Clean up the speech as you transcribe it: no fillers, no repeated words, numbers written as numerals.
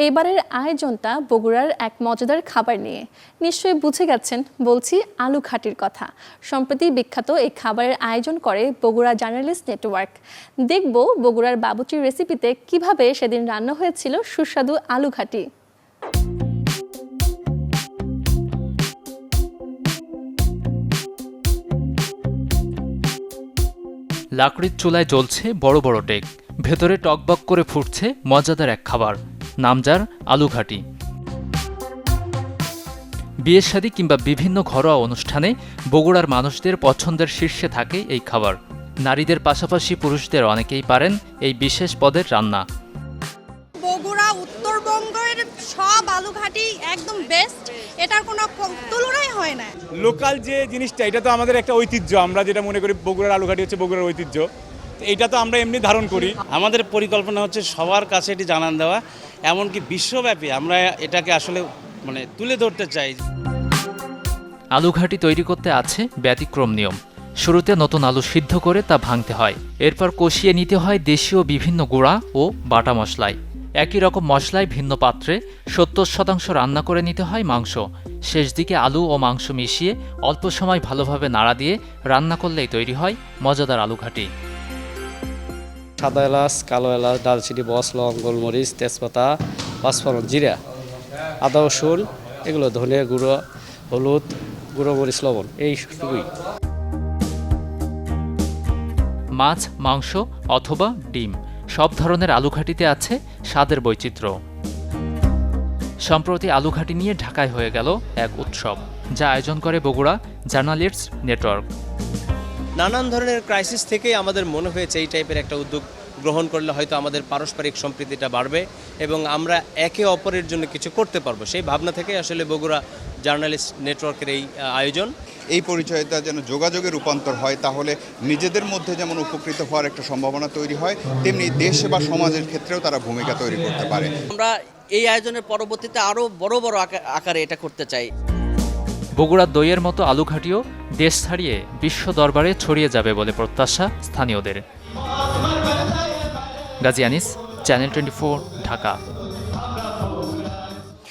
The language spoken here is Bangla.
এইবারের আয়োজনটা বগুড়ার এক মজাদার খাবার নিয়ে। নিশ্চয়ই বুঝে গেছেন বলছি আলু ঘাটির কথা। সম্প্রতি বিখ্যাত এই খাবারের আয়োজন করে বগুড়া জার্নালিস্ট নেটওয়ার্ক। দেখব বগুড়ার বাবুচির রেসিপিতে কিভাবে সেদিন রান্না হয়েছিল সুস্বাদু আলু ঘাটি। লাকড়ির চুলায় জ্বলছে বড় বড় ডেক, ভেতরে টকবক করে ফুটছে মজাদার এক খাবার, নাম যার আলু ঘাটি। বিয়ের শাদী কিংবা বিভিন্ন ঘরোয়া অনুষ্ঠানে বগুড়ার মানুষদের পছন্দের শীর্ষে থাকে এই খাবার। নারীদের পাশাপাশি পুরুষদের অনেকেই পারেন এই বিশেষ পদের রান্না। বগুড়া উত্তরবঙ্গের সব আলু ঘাটি একদম বেস্ট, এটার কোনো তুলনাই হয় না। লোকাল যে জিনিসটা, এটা তো আমাদের একটা ঐতিহ্য। আমরা যেটা মনে করি বগুড়ার আলু ঘাটি হচ্ছে বগুড়ার ঐতিহ্য, এইটা তো আমরা এমনি ধারণ করি। আমাদের পরিকল্পনা হচ্ছে সবার কাছে এটি জানান দেওয়া, এমনকি বিশ্বব্যাপী আমরা এটাকে আসলে তুলে ধরতে চাই। আলু ঘাটি তৈরি করতে আছে ব্যতিক্রম নিয়ম। শুরুতে নতুন আলু সিদ্ধ করে তা ভাঙতে হয়, এরপর কষিয়ে নিতে হয় দেশীয় বিভিন্ন গুঁড়া ও বাটা মশলায়। একই রকম মশলায় ভিন্ন পাত্রে ৭০% রান্না করে নিতে হয় মাংস। শেষ দিকে আলু ও মাংস মিশিয়ে অল্প সময় ভালোভাবে নাড়া দিয়ে রান্না করলেই তৈরি হয় মজাদার আলু ঘাটি। সাদা এলাচ, কালো এলাচ, দারচিনি, বস, লং, গোলমরিচ, তেজপাতা, পাঁচফোড়ন, জিরা, আদা রসুন, এগুলো ধনে গুঁড়ো, হলুদ, গুঁড়ো মরিচ, লবণ, এইটুকুই। মাছ, মাংস অথবা ডিম, সব ধরনের আলু ঘাটিতে আছে স্বাদের বৈচিত্র্য। সম্প্রতি আলু ঘাটি নিয়ে ঢাকায় হয়ে গেল এক উৎসব, যা আয়োজন করে বগুড়া জার্নালিস্ট নেটওয়ার্ক। নানান ধরনের ক্রাইসিস থেকেই আমাদের মনে হয়েছে এই টাইপের একটা উদ্যোগ গ্রহণ করলে হয়তো আমাদের পারস্পরিক সম্প্রীতিটা বাড়বে এবং আমরা একে অপরের জন্য কিছু করতে পারবো। সেই ভাবনা থেকে আসলে বগুড়া জার্নালিস্ট নেটওয়ার্কের এই আয়োজন। এই পরিচয়টা যেন যোগাযোগে রূপান্তর হয়, তাহলে নিজেদের মধ্যে যেমন উপকৃত হওয়ার একটা সম্ভাবনা তৈরি হয়, তেমনি দেশ বা সমাজের ক্ষেত্রেও তারা ভূমিকা তৈরি করতে পারে। আমরা এই আয়োজনের পরবর্তীতে আরও বড় বড় আকারে এটা করতে চাই। বগুড়ার দইয়ের মতো আলু ঘাটিও দেশ ছাড়িয়ে বিশ্ব দরবারে ছড়িয়ে যাবে বলে প্রত্যাশা স্থানীয়দের। গাজী আনিস, চ্যানেল 24, ঢাকা।